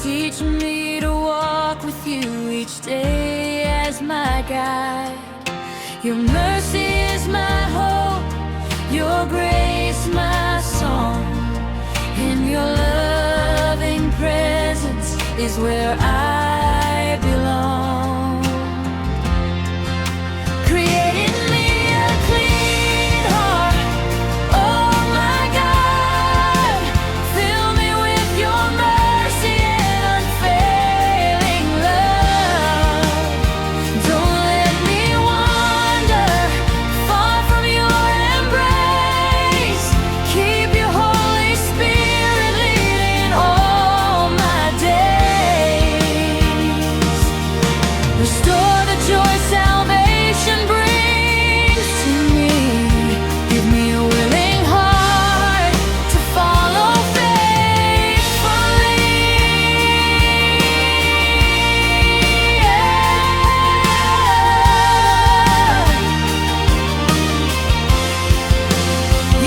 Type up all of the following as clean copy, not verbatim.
Teach me to walk with you each day as my guide. Your mercy is my hope, your grace my song, and your loving presence is where I belong. Create in me a clean heart, oh my God. Fill me with your mercy and unfailing love. Don't let me wander far from your embrace. Keep your Holy Spirit leading all my days. Restore the joy salvation brings to me. Give me a willing heart to follow faithfully.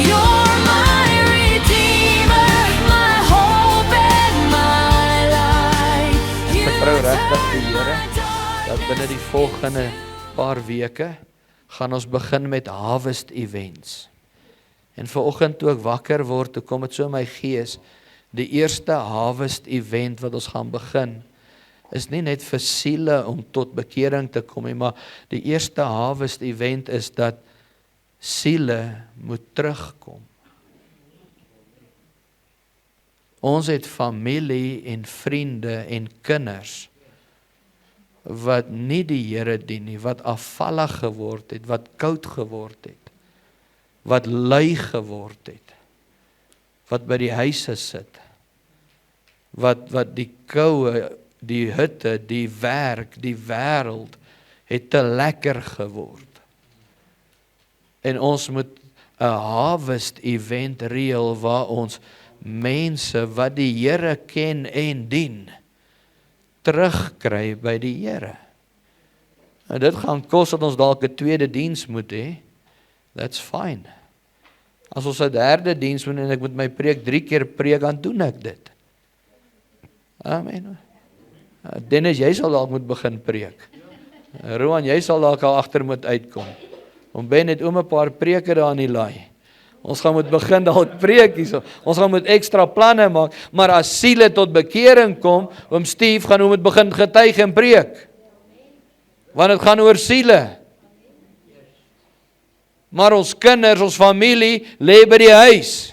You're my Redeemer, my hope and my life. You Vertrou regtig turn die Here my dat binne die volgende paar weke gaan ons begin met harvest events. En vanoggend toe ek wakker word, toe kom dit so in my gees, die eerste harvest event wat ons gaan begin, is nie net vir siele om tot bekering te kom nie, maar die eerste harvest event is dat siele moet terugkom. Ons het familie en vriende en kinders wat nie die Here dien nie, wat afvallig geword het, wat koud geword het, wat lui geword het, wat by die huise sit, wat die koue, die hitte, die werk, die wêreld het te lekker geword. En ons moet 'n harvest event reël waar ons mense wat die Here ken en dien, terugkry by die Here. En dit gaan kos dat ons dalk 'n tweede diens moet hê. That's fine. As ons 'n derde diens moet en ek moet my preek 3 keer preek, dan doen ek dit. Amen. Dennis, jy sal dalk moet begin preek. Roan, jy sal dalk al agter moet uitkom. Ben het 'n paar preke daar in die laai. Ons gaan moet begin dalk preek hierso. Ons gaan moet ekstra planne maak, maar as siele tot bekering kom, oom Steve gaan moet begin getuig en preek. Want dit gaan oor siele. Maar ons kinders, ons familie, lê by die huis.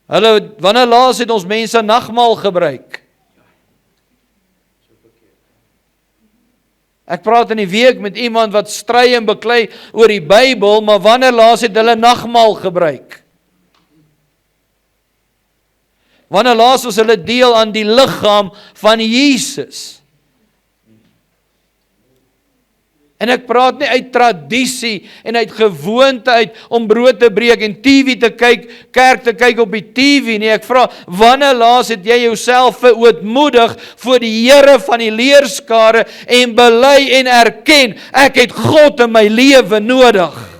Wanneer laas het ons mense nagmaal gebruik? Ek praat in die week met iemand wat stry en beklei oor die Bybel, maar wanneer laas het hulle nagmaal gebruik? Wanneer laas was hulle deel aan die liggaam van Jesus? En ek praat nie uit tradisie en uit gewoonte uit om brood te breek en TV te kyk, kerk te kyk op die TV nie. Ek vra, wanneer laas het jy jouself verootmoedig voor die Here van die leerskare en bely en erken, ek het God in my lewe nodig.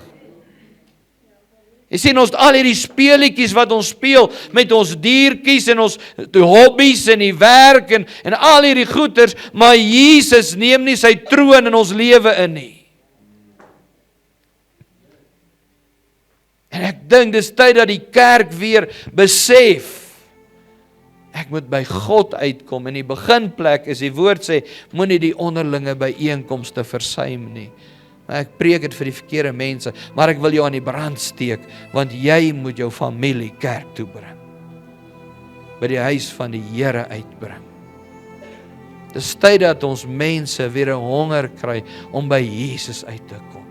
Jy sien ons al hierdie speelietjies wat ons speel met ons diertjies en ons hobbies en die werk en al hierdie goeters, maar Jesus neem nie sy troon in ons lewe in nie. En ek dink dis tyd dat die kerk weer besef, ek moet by God uitkom. In die beginplek is die woord sê, moenie die onderlinge byeenkomste versuim nie. Ek preek dit vir die verkeerde mense, maar ek wil jou aan die brand steek, want jy moet jou familie kerk toe bring. By die huis van die Here uitbring. Dis tyd dat ons mense weer 'n honger kry om by Jesus uit te kom.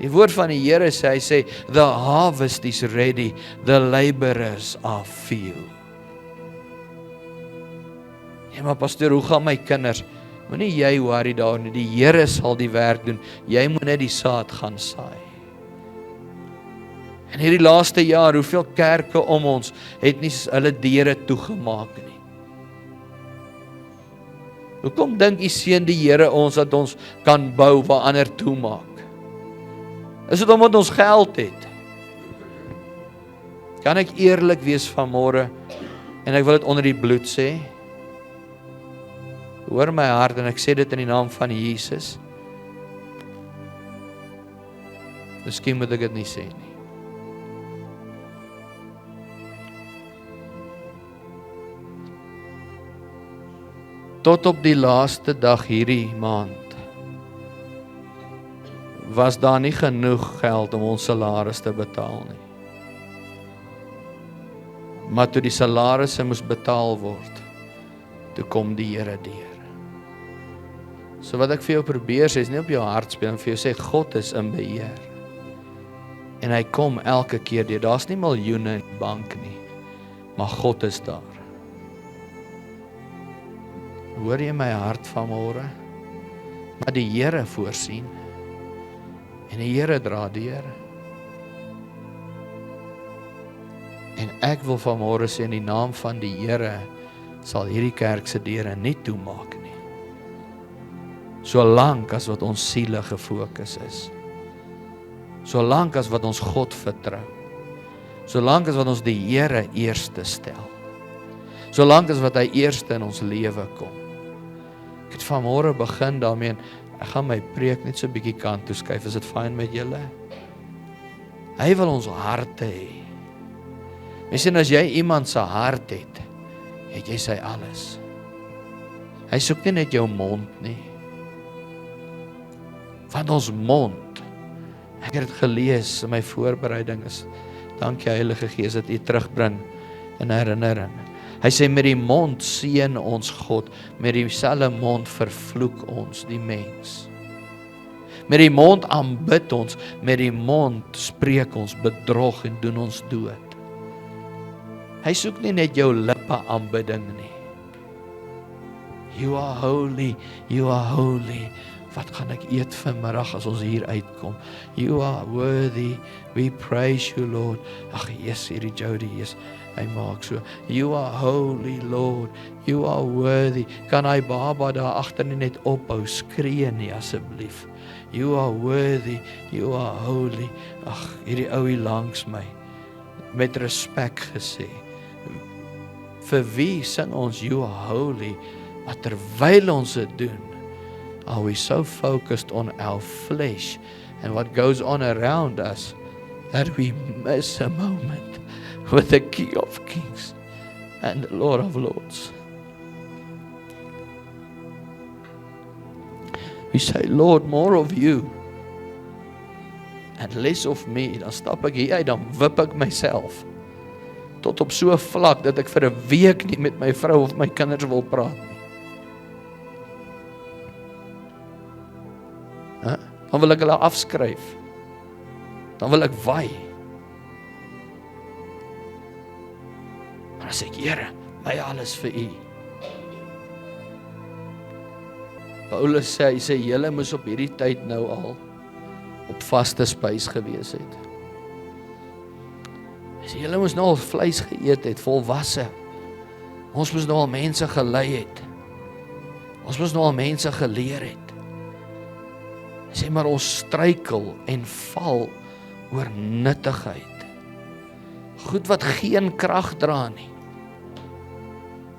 Die woord van die Here sê, hy sê, the harvest is ready, the laborers are few. Ja, maar pastoor, hoe gaan my kinders? Moenie jy worry daar nie, die Here sal die werk doen, jy moet net die saad gaan saai. En hierdie laaste jaar, hoeveel kerke om ons het nie hulle deure toegemaak nie. Hoekom dink u seën die Here ons dat ons kan bou waar ander toemaak? Is dit omdat ons geld het? Kan ek eerlik wees vanmôre? En ek wil dit onder die bloed sê. Hoor my hart en ek sê dit in die naam van Jesus. Miskien moet ek dit nie sê nie. Tot op die laaste dag hierdie maand was daar nie genoeg geld om ons salaris te betaal nie. Maar toe die salarisse moes betaal word, toe kom die Here deur. So wat ek vir jou probeer sê, is nie op jou hart speel, en vir jou sê, God is in beheer. En hy kom elke keer deur. Daar's nie miljoene in die bank nie, maar God is daar. Hoor jy my hart vanmôre? Maar die Here voorsien. En die Here dra deur. En ek wil vanmôre sê in die naam van die Here sal hierdie kerk se deure nie toemaak nie. Solank as wat ons siele gefokus is. Solank as wat ons God vertrou. Solank as wat ons die Here eerste stel. Solank as wat hy eerste in ons lewe kom. Ek het vanmôre begin daarmee en ek gaan my preek net so 'n bietjie kant toe skuif. Is dit fyn met julle? Hy wil ons harte hê. Miskien as jy iemand se hart het, het jy sy alles. Hy soek nie net jou mond nie. Want ons mond, ek het dit gelees in my voorbereiding is, dankie Heilige Gees dat U terugbring in herinnering. Hy sê met die mond seën ons God, met dieselfde mond vervloek ons die mens. Met die mond aanbid ons, met die mond spreek ons bedrog en doen ons dood. Hy soek nie net jou lippe aanbidding nie. You are holy, you are holy. Wat gaan ek eet vanmiddag as ons hier uitkom? You are worthy, we praise you Lord. Ag yes, hierdie Jody is, hy maak so. You are holy Lord, you are worthy. Kan hy baba daar agter nie net ophou skree nie asseblief. You are worthy, you are holy. Ag, hierdie ou hier langs my, met respek gesê. Vir wie sing ons you are holy? Maar terwyl ons dit doen, are we so focused on our flesh and what goes on around us that we miss a moment with the King of Kings and the Lord of Lords. We say, Lord, more of you and less of me. Dan stap ek hier uit, dan wip ek myself tot op so 'n vlak dat ek vir 'n week nie met my vrou of my kinders wil praat nie. Dan wil ek hulle afskryf. Dan wil ek waai. Maar as ek, Here, my alles vir U. Paulus sê, hy sê, julle moes op hierdie tyd nou al op vaste spys gewees het. Hy sê, julle moes nou al vleis geëet het, volwasse. Ons moes nou al mense gelei het. Ons moes nou al mense geleer het. Hy sê, maar ons struikel en val oor nuttigheid. Goed wat geen krag dra nie.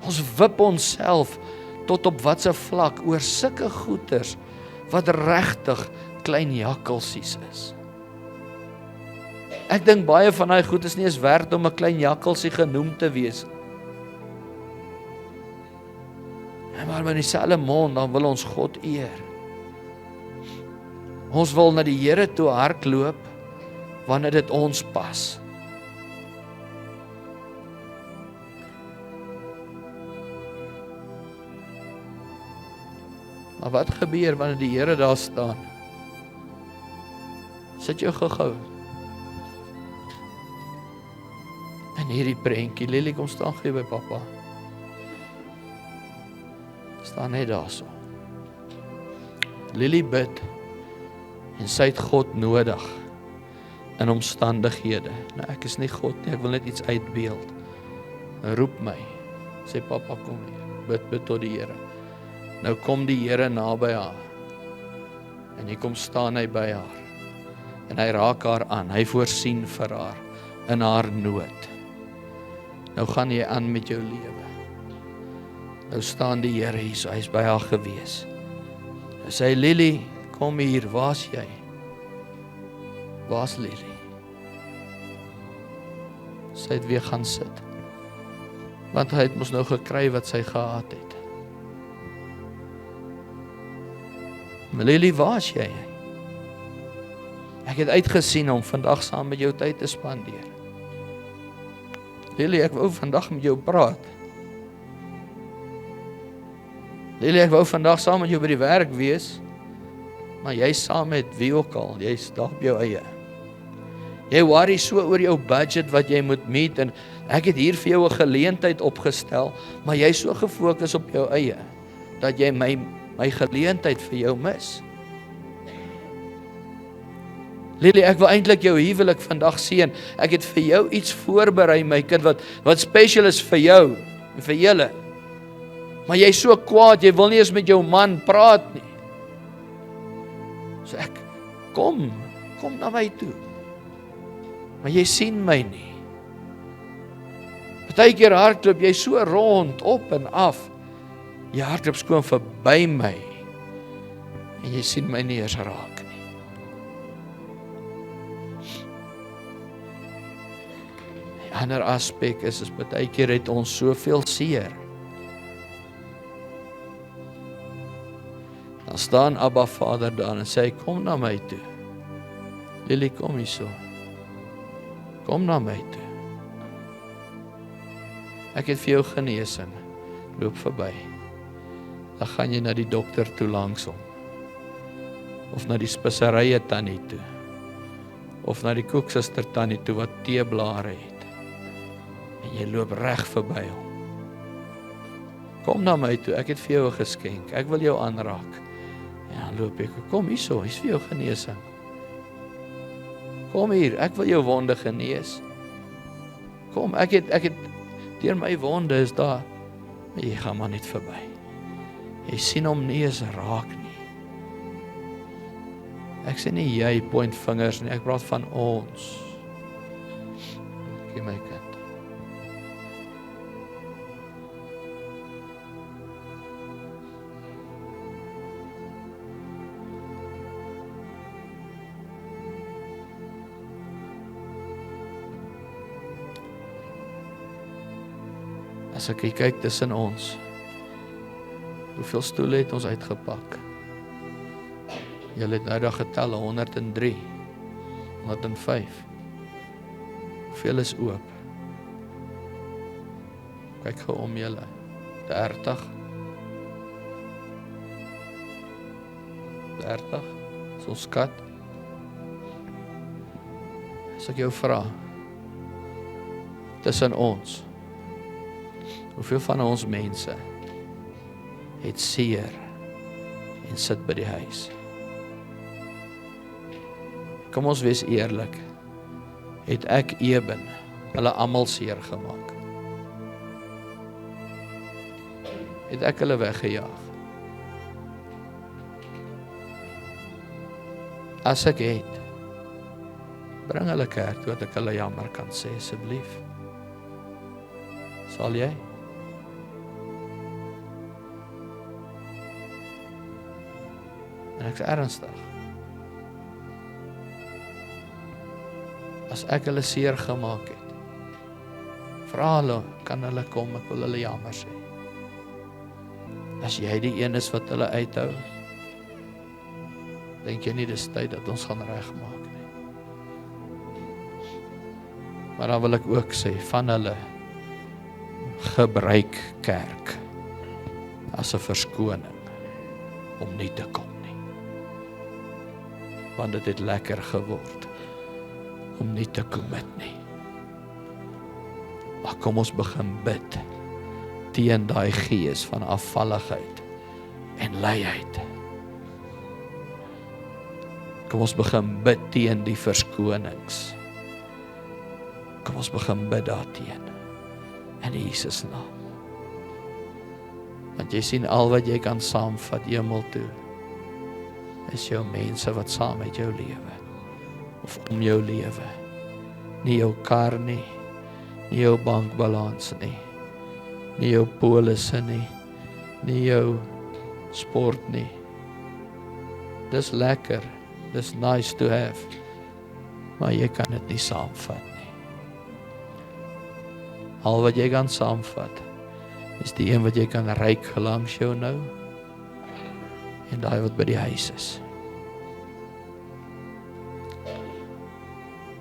Ons wip onsself tot op watse vlak oor sulke goeters wat regtig klein jakkelsies is. Ek dink baie van daai goed is nie eens werd om 'n klein jakkelsie genoem te wees. Maar met dieselfde mond dan wil ons God eer. Ons wil na die Here toe hardloop wanneer dit ons pas. Maar wat gebeur wanneer die Here daar staan? Sit jou gou-gou in hierdie prentjie. Lily, kom staan gou by pappa. Staan net daar so. Lily bid en sy het God nodig in omstandighede. Nou ek is nie God nie, ek wil net iets uitbeeld. Roep my. Sê pappa kom hier. Bid tot die Here. Nou kom die Here naby haar. En hier kom staan hy by haar. En hy raak haar aan. Hy voorsien vir haar in haar nood. Nou gaan jy aan met jou lewe. Nou staan die Here hier, so hy is by haar gewees. Hy sê, Lily, kom hier, waar's jy? Waar's Lily? Sy het weer gaan sit. Want hy het mos nou gekry wat sy gehad het. Maar Lily, waar's jy? Ek het uitgesien om vandag saam met jou tyd te spandeer. Lily, ek wou vandag met jou praat. Lily, ek wou vandag saam met jou by die werk wees, maar jy saam met wie ook al, jy's daar op jou eie. Jy worry so oor jou budget wat jy moet meet, en ek het hier vir jou 'n geleentheid opgestel, maar jy is so gefokus op jou eie, dat jy my geleentheid vir jou mis. Lily, ek wil eintlik jou huwelik vandag seën. Ek het vir jou iets voorberei, my kind, wat special is vir jou, en vir julle. Maar jy is so kwaad, jy wil nie eens met jou man praat nie. So ek, kom na my toe. Maar jy sien my nie. Partykeer hardloop jy so rond, op en af. Jy hardloop skoon verby my. En jy sien my nie eens raak nie. Die ander aspek is partykeer het ons soveel seer. Dan staan Abba Vader daar en sê, kom na my toe. Lily, kom hier so. Kom na my toe. Ek het vir jou genesing. Loop verby. Dan gaan jy na die dokter toe langsom. Of na die speserye tannie toe. Of na die koeksuster tannie toe wat teeblare het. En jy loop reg verby hom. Kom na my toe, ek het vir jou 'n geskenk. Ek wil jou aanraak. Ja, loop ek, kom hier so, hier's vir jou genesing. Kom hier, ek wil jou wonde genees. Kom, ek het deur my wonde is daar. Jy gaan maar net verby. Jy sien hom nie eens raak nie. Ek sê nie jy point vingers nie, ek praat van ons. Kyk my kind. As ek kyk tussen ons, hoeveel stoele het ons uitgepak? Julle het nou daar getel, 103, 105. Hoeveel is oop? Kyk gou om julle, 30. 30, is ons skat. As ek jou vra, tussen ons, hoeveel van ons mense het seer en sit by die huis? Kom ons wees eerlik, het ek Eben hulle almal seer gemaak? Het ek hulle weggejaag? As ek het, bring hulle kerk toe dat ek hulle jammer kan sê, asseblief. Sal jy? En ek is ernstig. As ek hulle seer gemaak het, vra hulle, kan hulle kom, ek wil hulle jammer sê. As jy die een is wat hulle uithou, dink jy nie dis tyd dat ons gaan regmaak nie. Maar dan wil ek ook sê, van hulle gebruik kerk as 'n verskoning om nie te kom. Want dit het lekker geword om nie te commit nie. Maar kom ons begin bid teen daai gees van afvalligheid en luiheid. Kom ons begin bid teen die verskonings. Kom ons begin bid daarteen in Jesus naam. Want jy sien al wat jy kan saamvat hemel toe, is jou mense wat saam met jou lewe, of om jou lewe. Nie jou kar nie, nie jou bankbalans nie, nie jou polisse nie, nie jou sport nie. Dis lekker, dis nice to have, maar jy kan dit nie saamvat nie. Al wat jy kan saamvat, is die een wat jy kan ryk langs jou nou, en daai wat by die huis is.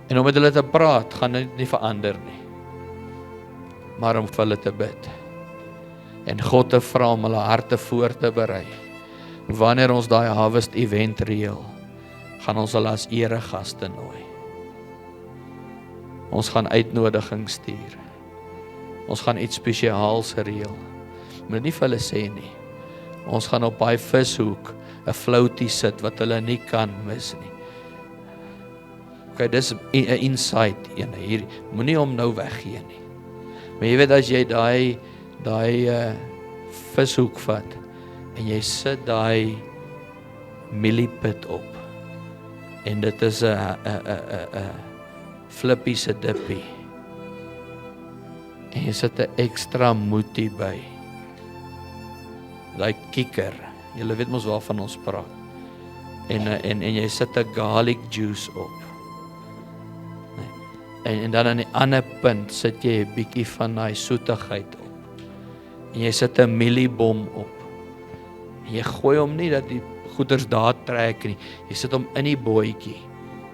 En om met hulle te praat, gaan dit nie verander nie, maar om vir hulle te bid, en God te vra om hulle harte voor te berei. Wanneer ons daai harvest event reël, gaan ons hulle as eregaste nooi. Ons gaan uitnodigings stuur. Ons gaan iets spesiaals reël. Moet nie vir hulle sê nie. Ons gaan op daai vishoek 'n floutie sit wat hulle nie kan mis nie. Okay, dis 'n insight hier. Moenie hom nou weggee nie. Maar jy weet as jy daai vishoek vat en jy sit daai millipit op en dit is 'n flippie se dippie en jy sit 'n ekstra moetie by daai kikker, julle weet mos waarvan ons praat, en jy sit 'n garlic juice op, en dan aan die ander punt sit jy 'n bietjie van daai soetigheid op, en jy sit 'n mieliebom op, en jy gooi hom nie dat die goeders daar trek nie, jy sit hom in die bootjie,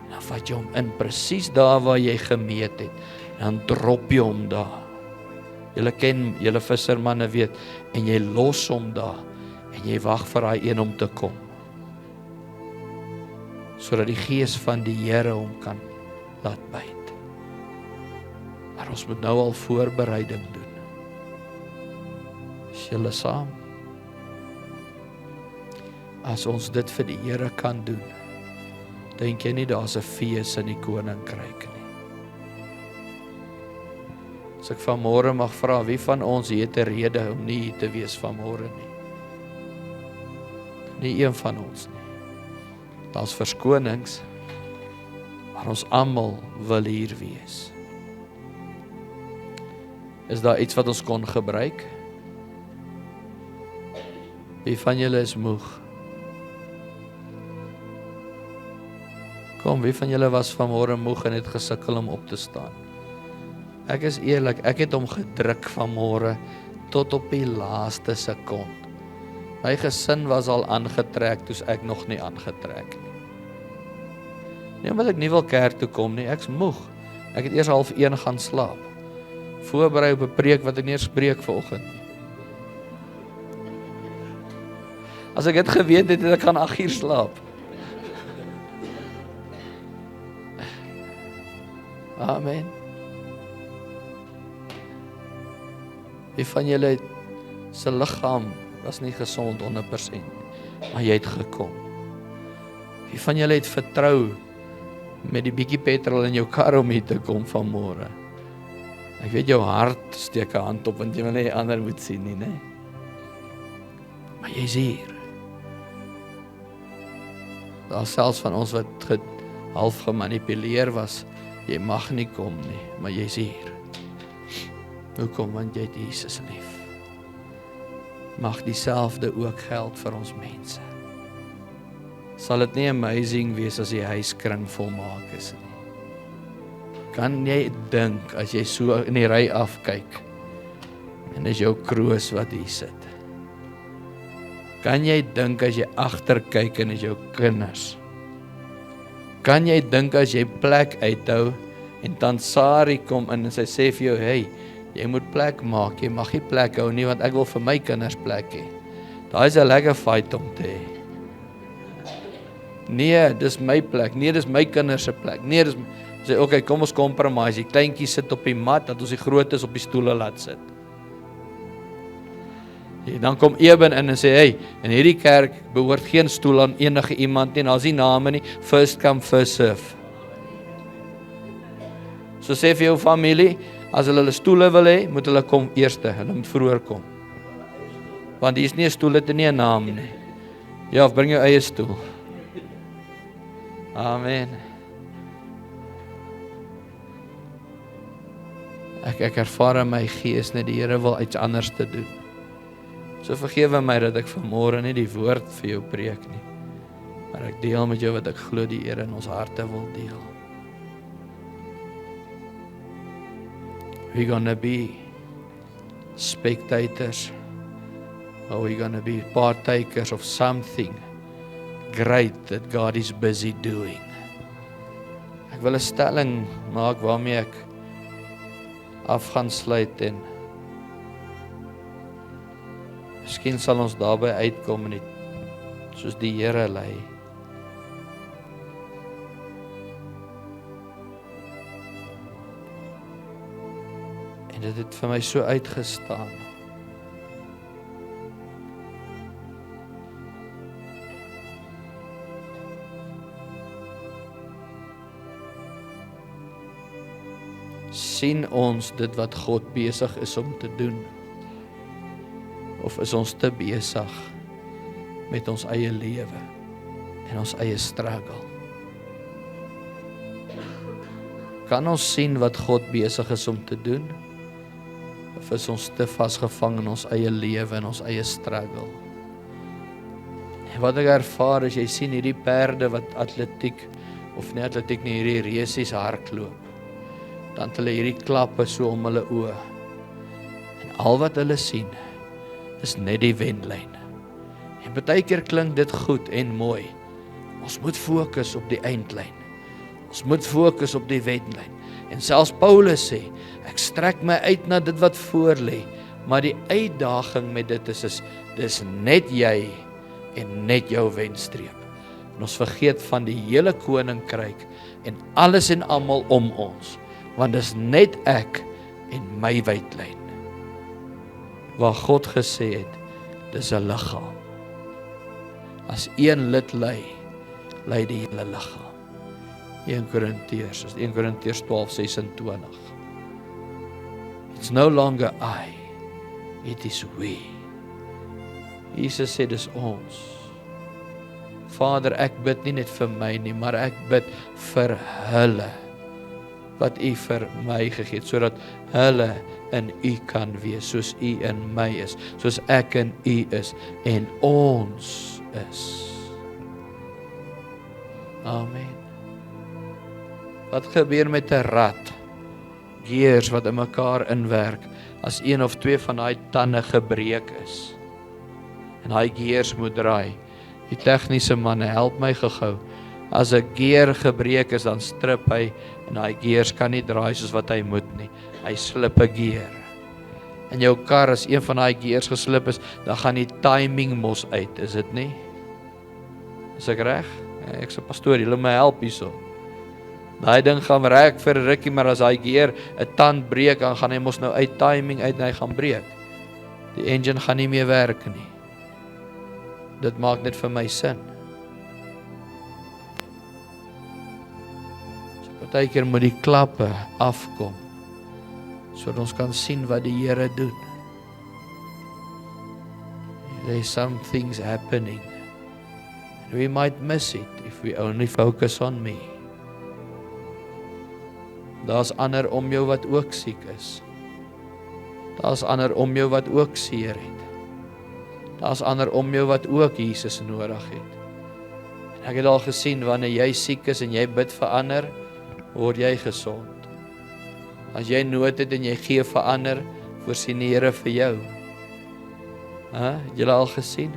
en dan vat jy hom in presies daar waar jy gemeet het, en dan drop jy hom daar. Julle ken, julle vissermanne weet, en jy los hom daar, en jy wag vir daai een om te kom, sodat die gees van die Here hom kan laat byt. Maar ons moet nou al voorbereiding doen. Is julle saam? As ons dit vir die Here kan doen, dink jy nie daar's 'n fees in die koninkryk nie. As ek vanmôre mag vra, wie van ons het 'n rede om nie hier te wees vanmôre nie? Nie een van ons nie. Daar's verskonings, maar ons almal wil hier wees. Is daar iets wat ons kon gebruik? Wie van julle is moeg? Kom, wie van julle was vanmôre moeg en het gesukkel om op te staan? Ek is eerlik, ek het hom gedruk vanmôre tot op die laaste sekond. My gesin was al aangetrek, toes ek nog nie aangetrek nie. Nie omdat ek nie wil kerk toe kom nie, ek's moeg. Ek het eers 12:30 gaan slaap. Voorberei op 'n preek wat ek nie eens preek vanoggend nie. As ek dit geweet het, het ek gaan 8 uur slaap. Amen. Wie van julle se liggaam was nie gesond 100%, maar jy het gekom. Wie van julle het vertrou met die bietjie petrol in jou kar om hier te kom vanmôre? Ek weet jou hart steek 'n hand op, want jy wil nie ander moet sien nie, né? Maar jy's hier. Daar selfs van ons wat half gemanipuleer was, jy mag nie kom nie, maar jy's hier. Hoekom? Want jy het Jesus lief. Mag dieselfde ook geld vir ons mense. Sal dit nie amazing wees as die huiskring volmaak is nie? Kan jy dink as jy so in die ry afkyk en is jou kroos wat hier sit? Kan jy dink as jy agter kyk en is jou kinders? Kan jy dink as jy plek uithou en dan Sari kom in en sy sê vir jou, hey, jy moet plek maak, jy mag nie plek hou nie, want ek wil vir my kinders plek hê. Daai is 'n lekker fight om te hê. Nee, dis my plek, nee, dis my kinders se plek, nee, dis, sê, okay, kom ons compromise, die kleintjies sit op die mat, dat ons die grootes op die stoele laat sit. En dan kom Eben in en sê, hey, in hierdie kerk behoort geen stoel aan enige iemand nie, daar's nie name nie, first come, first serve. So sê vir jou familie, as hulle stoele wil hê, moet hulle kom eerste, hulle moet vroeër kom. Want hier is nie 'n stoel, dit is nie 'n naam nie. Ja, of bring jou eie stoel. Amen. Ek ervaar in my gees net die Here wil iets anders te doen. So vergewe my dat ek vanmôre nie die woord vir jou preek nie, maar ek deel met jou wat ek glo die Here in ons harte wil deel. We're gonna be spectators, or we're gonna be partakers of something great that God is busy doing. Ek wil 'n stelling maak waarmee ek af gaan sluit en miskien sal ons daarby uitkom net soos die Here lei. En dit het vir my so uitgestaan. Sien ons dit wat God besig is om te doen? Of is ons te besig met ons eie lewe en ons eie struggle? Kan ons sien wat God besig is om te doen? Of is ons te vasgevang in ons eie lewe en ons eie struggle? En wat ek ervaar is, jy sien hierdie perde wat atletiek, of nie atletiek nie, hierdie resies hardloop. Dan het hulle hierdie klappe so om hulle oë. En al wat hulle sien, is net die wenlyn. En baie keer klink dit goed en mooi. Ons moet fokus op die eindlyn. Ons moet fokus op die wenlyn. En selfs Paulus sê, ek strek my uit na dit wat voor lê, maar die uitdaging met dit is dis net jy en net jou wenstreep. En ons vergeet van die hele koninkryk en alles en almal om ons, want dis net ek en my wydlyn. Waar God gesê het, dis 'n liggaam. As een lid ly die hele liggaam. 1 Korintiërs 12:26. It's no longer I, it is we. Jesus sê dis ons. Vader, ek bid nie net vir my nie, maar ek bid vir hulle wat U vir my gegee het, sodat hulle in U kan wees, soos U in my is, soos ek in U is en ons is. Amen. Wat gebeur met 'n rat? Gears wat in mekaar inwerk, as een of twee van daai tande gebreek is, en daai gears moet draai. Die tegniese manne, help my gou-gou. As 'n gear gebreek is, dan strip hy, en daai gears kan nie draai soos wat hy moet nie. Hy slip 'n gear. In jou kar, as een van daai gears geslip is, dan gaan die timing mos uit, is dit nie? Is ek reg? Ek is 'n pastoor, julle moet my help hierso. Daai ding gaan werk vir 'n rukkie, maar as daai gear 'n tand breek, dan gaan hy mos nou uit timing uit en hy gaan breek. Die engine gaan nie meer werk nie. Dit maak net vir my sin. So partykeer moet die klappe afkom, sodat ons kan sien wat die Here doen. There's some things happening. We might miss it if we only focus on me. Daar's ander om jou wat ook siek is. Daar's ander om jou wat ook seer het. Daar's ander om jou wat ook Jesus nodig het. En ek het al gesien, wanneer jy siek is en jy bid vir ander, word jy gesond. As jy nood het en jy gee vir ander, voorsien die Here vir jou. Het julle al gesien?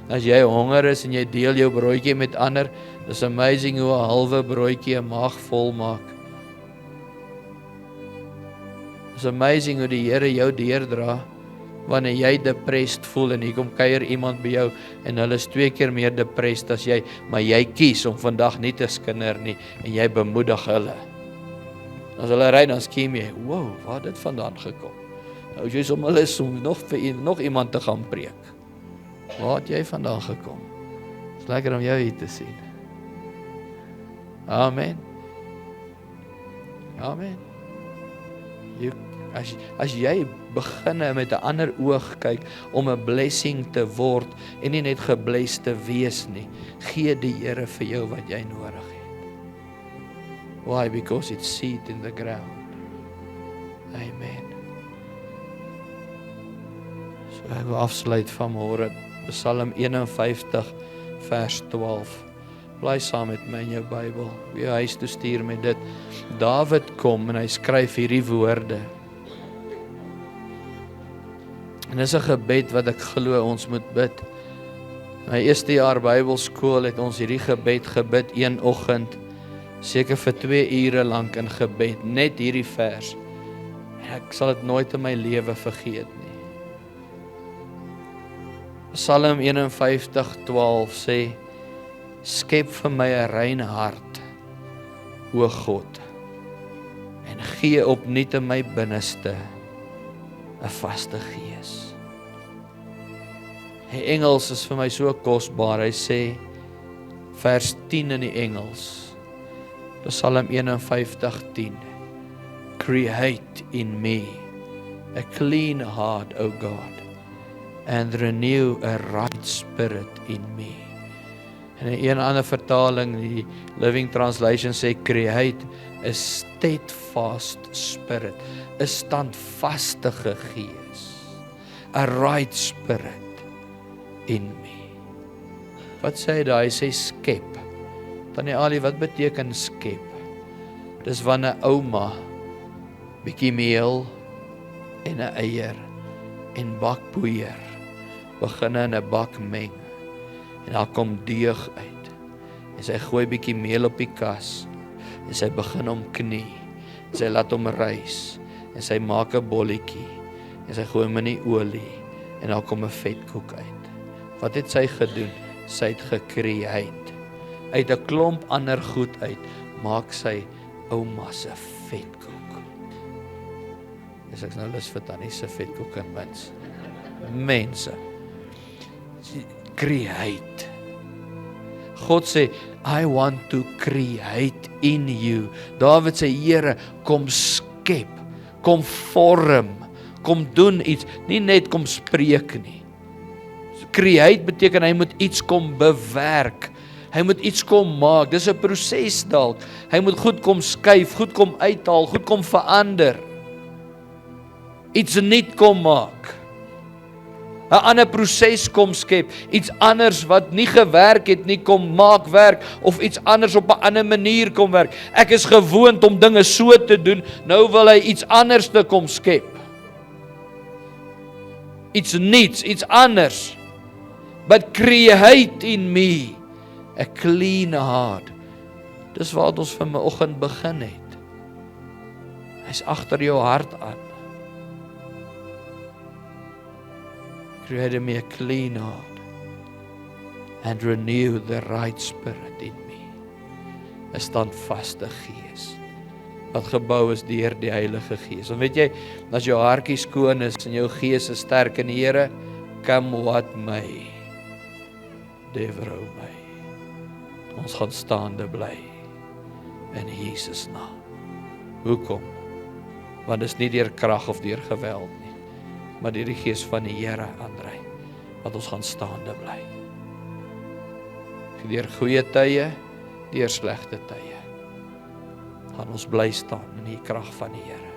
As jy honger is en jy deel jou broodjie met ander, it's amazing hoe 'n halwe broodjie 'n maag vol maak. It's amazing hoe die Here jou deurdra, wanneer jy depressed voel en hier kom kuier iemand by jou en hulle is 2 keer meer depressed as jy, maar jy kies om vandag nie te skinder nie en jy bemoedig hulle. As hulle ry, dan skiem jy, wow, waar het dit vandaan gekom? Nou jy is om hulle om nog iemand te gaan preek. Waar het jy vandaan gekom? Het is lekker om jou hier te sien. Amen. Amen. As jy begin met 'n ander oog kyk om 'n blessing te word en nie net gebless te wees nie, gee die Here vir jou wat jy nodig het. Why? Because it's seed in the ground. Amen. So ek wil afsluit vanmôre, Psalm 51 vers 12. Bly saam met my in jou Bybel. Wie huis toe stuur met dit. Dawid kom en hy skryf hierdie woorde. En dis 'n gebed wat ek glo ons moet bid. My eerste jaar Bybelskool het ons hierdie gebed gebid een oggend, seker vir 2 ure lank in gebed, net hierdie vers. En ek sal dit nooit in my lewe vergeet nie. Psalm 51:12 sê: Skep vir my 'n rein hart, o God, en gee opnuut in my binneste 'n vaste gees. Die Engels is vir my so kosbaar. Hy sê, vers 10 in die Engels, Psalm 51:10, Create in me a clean heart, O God, and renew a right spirit in me. En in 'n ander vertaling, die Living Translation sê, create a steadfast spirit, 'n standvastige gees, a right spirit in me. Wat sê hy daar? Hy sê skep. Tannie Ali, wat beteken skep? Dis wanneer ouma bietjie meel en 'n eier en bakpoeier begin in 'n bak meng. En daar kom deeg uit. En sy gooi bietjie meel op die kas. En sy begin hom knie. En sy laat hom rys. En sy maak 'n bolletjie. En sy gooi hom in die olie. En daar kom 'n vetkoek uit. Wat het sy gedoen? Sy het gecreate. Uit 'n klomp ander goed uit maak sy ouma se vetkoek. Dis ek nou lus vir tannie se vetkoek en wins. Mense. Create. God sê, I want to create in you. Dawid sê, Here, kom skep, kom vorm, kom doen iets, nie net kom spreek nie. Create beteken hy moet iets kom bewerk. Hy moet iets kom maak. Dis 'n proses dalk. Hy moet goed kom skuif, goed kom uithaal, goed kom verander. Iets nuut kom maak. 'n ander proses kom skep, iets anders wat nie gewerk het nie kom maak werk, of iets anders op 'n ander manier kom werk. Ek is gewoond om dinge so te doen, nou wil hy iets anders te kom skep. Iets nuuts, iets anders. But create in me a clean heart. Dis wat ons vanoggend begin het. Hy's agter jou hart aan. Create in me a clean heart and renew the right spirit in me. 'n Standvaste gees wat gebou is deur die Heilige Gees. En weet jy, as jou hartjie skoon is en jou gees is sterk in die Here, come what may, devrou my. Ons gaan staande bly in Jesus naam. Hoekom? Want dit is nie deur krag of deur geweld nie, maar deur die Gees van die Here aandry, wat ons gaan staande bly. Deur goeie tye, deur slegte tye, gaan ons bly staan in die krag van die Here.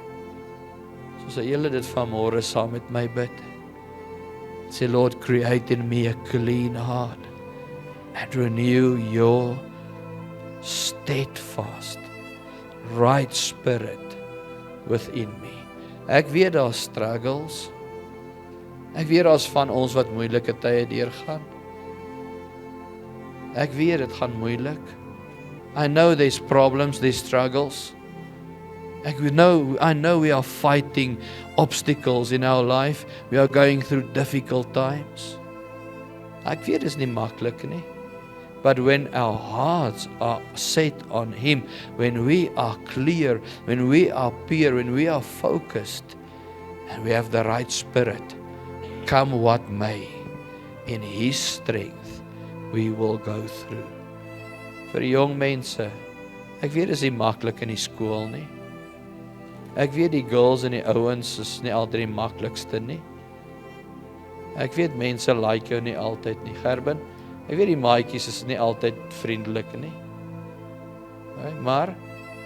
Soos julle dit vanmôre saam met my bid. Say, Lord, create in me a clean heart and renew your steadfast, right spirit within me. Ek weet daar's struggles. Ek weet daar's van ons wat moeilike tye deurgaan. Ek weet dit gaan moeilik. I know there's problems, there's struggles. I know we are fighting obstacles in our life. We are going through difficult times. Ek weet dit is nie maklik nie. But when our hearts are set on Him, when we are clear, when we are pure, when we are focused, and we have the right spirit, come what may, in His strength, we will go through. Vir jong mense, ek weet dit is nie maklik in die skool nie. Ek weet die girls en die ouens is nie altyd die maklikste nie. Ek weet mense like jou nie altyd nie, Gerben. Ek weet die maatjies is nie altyd vriendelik nie. Maar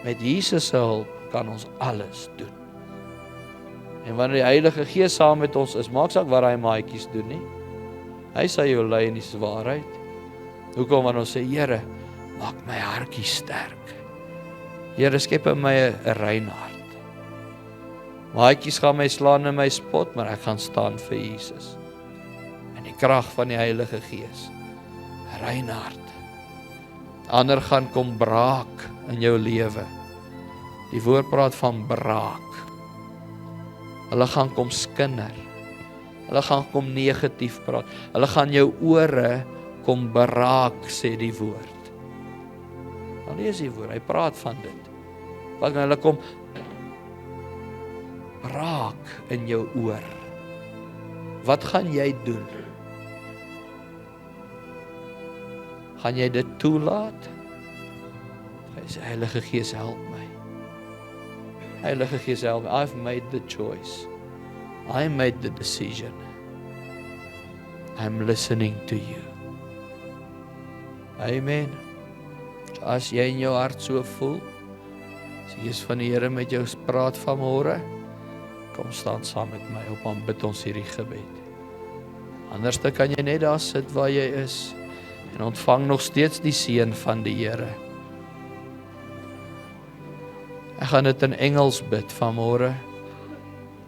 met Jesus se hulp kan ons alles doen. En wanneer die Heilige Gees saam met ons is, maak saak wat hy maatjies doen nie. Hy sal jou lei in die waarheid. Hoekom? Want ons sê, Here, maak my hartjie sterk. Here, skep in my 'n rein hart. Maatjies gaan my slaan en my spot, maar ek gaan staan vir Jesus. In die krag van die Heilige Gees. 'n Rein hart. Ander gaan kom braak in jou lewe. Die woord praat van braak. Hulle gaan kom skinder. Hulle gaan kom negatief praat. Hulle gaan jou ore kom beraak, sê die woord. Dan lees die woord, hy praat van dit. Wat hulle kom braak in jou oor. Wat gaan jy doen? Gaan jy dit toelaat? Hy sê, Heilige Gees, help my. Heilige Gees, help me. I've made the choice. I made the decision. I'm listening to you. Amen. As jy in jou hart so voel, as die Gees van die Here met jou praat vanmôre, kom staan saam met my op en bid ons hierdie gebed. Anders kan jy net daar sit waar jy is en ontvang nog steeds die seën van die Here. Ek gaan dit in Engels bid vanmôre,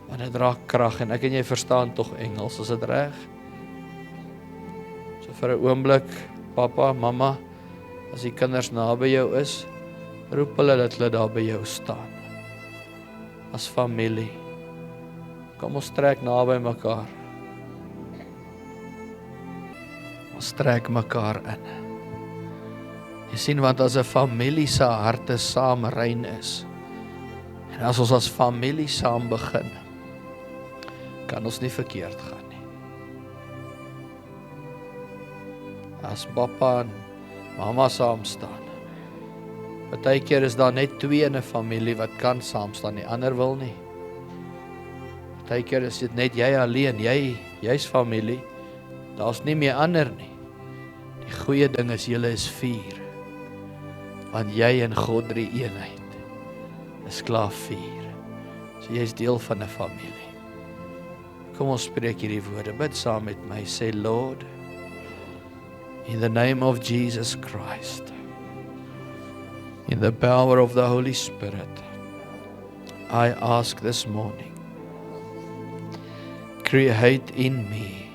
want dit raak krag en ek en jy verstaan tog Engels, is dit reg? So vir 'n oomblik, pappa, mamma, as die kinders naby jou is, roep hulle dat hulle daar by jou staan. As familie. Kom ons trek naby mekaar. Ons trek mekaar in. Jy sien, want as 'n familie se harte saam rein is, en as ons as familie saam begin, kan ons nie verkeerd gaan nie. As pappa en mamma saam staan, partykeer is daar net 2 in 'n familie wat kan saam staan, die ander wil nie. Partykeer is dit net jy alleen, jy's familie, daar's nie meer ander nie. Die goeie ding is, julle is 4, want jy en God 3 eenheid is klaar 4. So jy is deel van 'n familie. Kom ons spreek hierdie woorde, bid saam met my, sê Lord, in the name of Jesus Christ, in the power of the Holy Spirit, I ask this morning, create in me,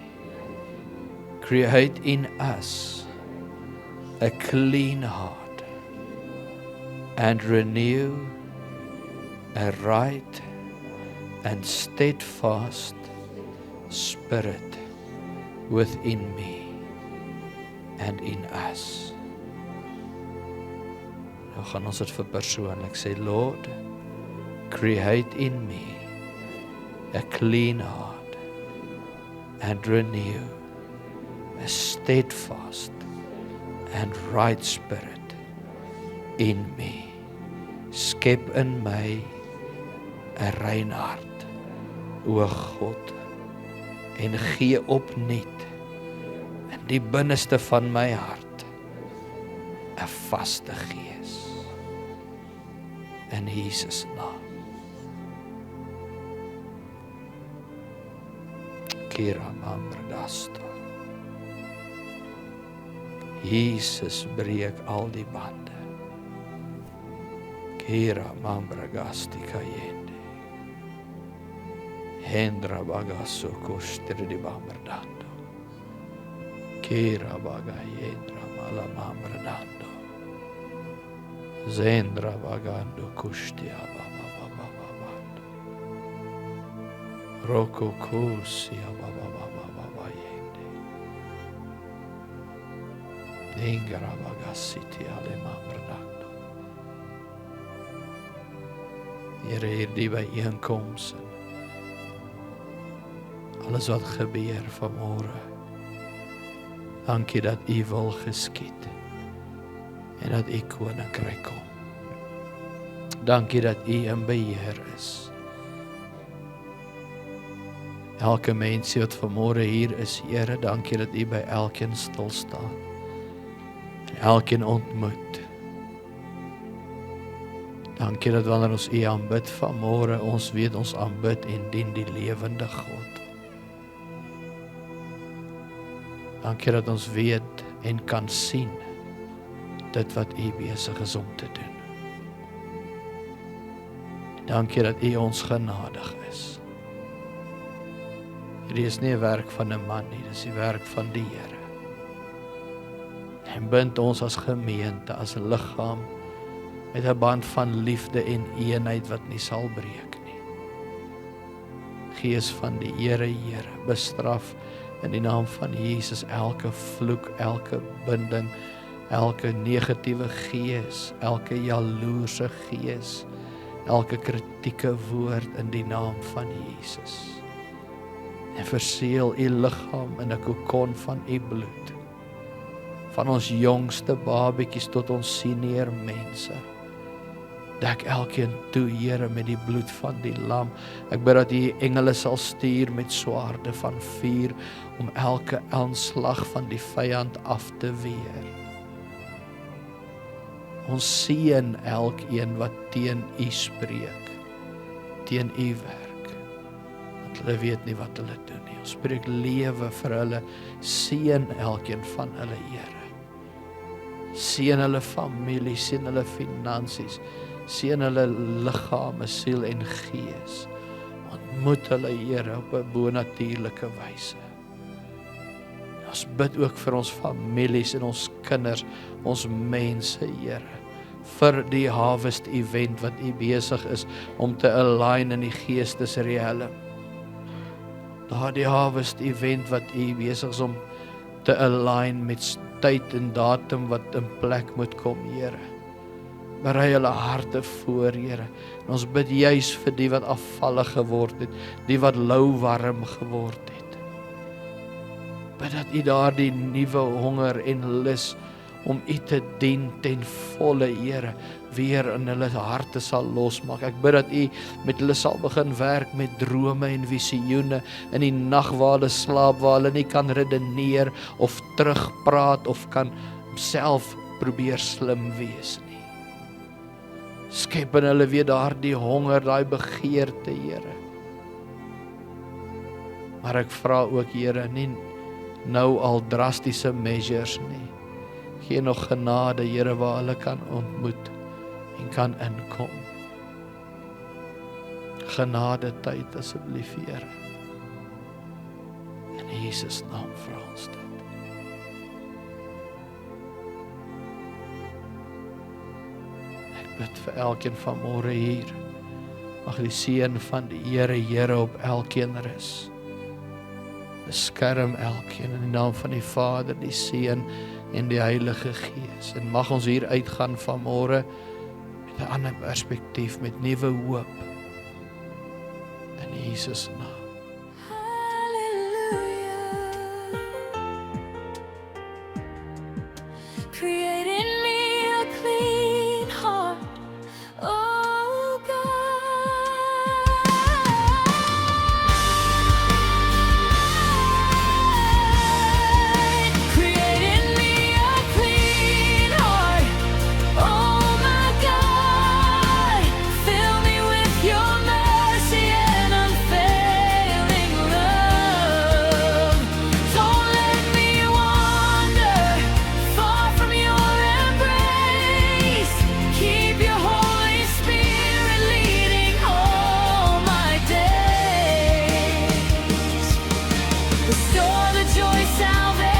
create in us a clean heart and renew a right and steadfast spirit within me and in us. Nou gaan ons dit vir persoonlik sê, Lord, create in me a clean heart and renew a steadfast and right spirit in me. Skep in my 'n rein hart, o God, en gee opnuut in die binneste van my hart 'n vaste gees. In Jesus naam. Kira Mamradasta. Jesus breek al die bande. Kira Mambragasti Kayende. Hendra Bagaso Kostere di Bamardando. Kira Bagayendra Mala Mamradando. Zendra Bagando Kustia Baba Baba Baba. Roko Kusia Baba Baba Baba Yende. Ningra Bagasiti Ale Mamradando. Here, hierdie byeenkoms en alles wat gebeur vanmôre. Dankie dat U wil geskied en dat U koninkryk kom. Dankie dat U in beheer is. Elke mens wat vanmôre hier is, Here, dankie dat U by elkeen stil staan en elkeen ontmoet. Dankie dat wanneer ons U aanbid vanmôre, ons weet ons aanbid en dien die lewende God. Dankie dat ons weet en kan sien dit wat U besig is om te doen. Dankie dat U ons genadig is. Hierdie is nie 'n werk van 'n man nie, dis die werk van die Here. En bind ons as gemeente, as 'n liggaam, met 'n band van liefde en eenheid wat nie sal breek nie. Gees van die Here, bestraf in die naam van Jesus elke vloek, elke binding, elke negatiewe gees, elke jaloerse gees, elke kritieke woord in die naam van Jesus. En verseël U liggaam in 'n kokon van U bloed. Van ons jongste babetjies tot ons senior mense. Dek elkeen toe, Here, met die bloed van die lam. Ek bid dat U engele sal stuur met swaarde van vuur om elke aanslag van die vyand af te weer. Ons seën elkeen wat teen U spreek, teen U werk, want hulle weet nie wat hulle doen nie. Ons spreek lewe vir hulle, seën elkeen van hulle, Here. Seën hulle familie, seën hulle finansies, seën hulle liggame, siel en gees. Ontmoet hulle, Here, op 'n bonatuurlike wyse. Ons bid ook vir ons families en ons kinders, ons mense, Here, vir die harvest event wat U besig is om te align in die geestesrealm. Daardie harvest event wat U besig is om te align met tyd en datum wat in plek moet kom, Here. Berei hulle harte voor, Here. En ons bid juis vir die wat afvallig geword het, die wat louwarm geword het. Bid dat U daardie nuwe honger en lus om U te dien ten volle, Here, weer in hulle harte sal losmaak. Ek bid dat U met hulle sal begin werk met drome en visioene in die nag waar hulle slaap, waar hulle nie kan redeneer of terugpraat of kan self probeer slim wees nie. Skep in hulle weer daardie honger, daai begeerte, Here. Maar ek vra ook, Here, nie nou al drastiese measures nie. Gee nog genade, Here, waar hulle kan ontmoet en kan inkom. Genade tyd asseblief, Here. In Jesus naam vra ons dit. Ek bid vir elkeen vanmôre hier. Mag die seën van die Here, op elkeen rus. Beskerm elkeen in die naam van die Vader, die Seun en die Heilige Gees. En mag ons hier uitgaan vanmôre met 'n ander perspektief, met nuwe hoop. In Jesus naam. Hallelujah. Create in me a clean heart, oh God. Create in me a clean heart, oh my God. Fill me with your mercy and unfailing love. Don't let me wander far from your embrace. Keep your Holy Spirit leading all my days. Restore the joy, salvation.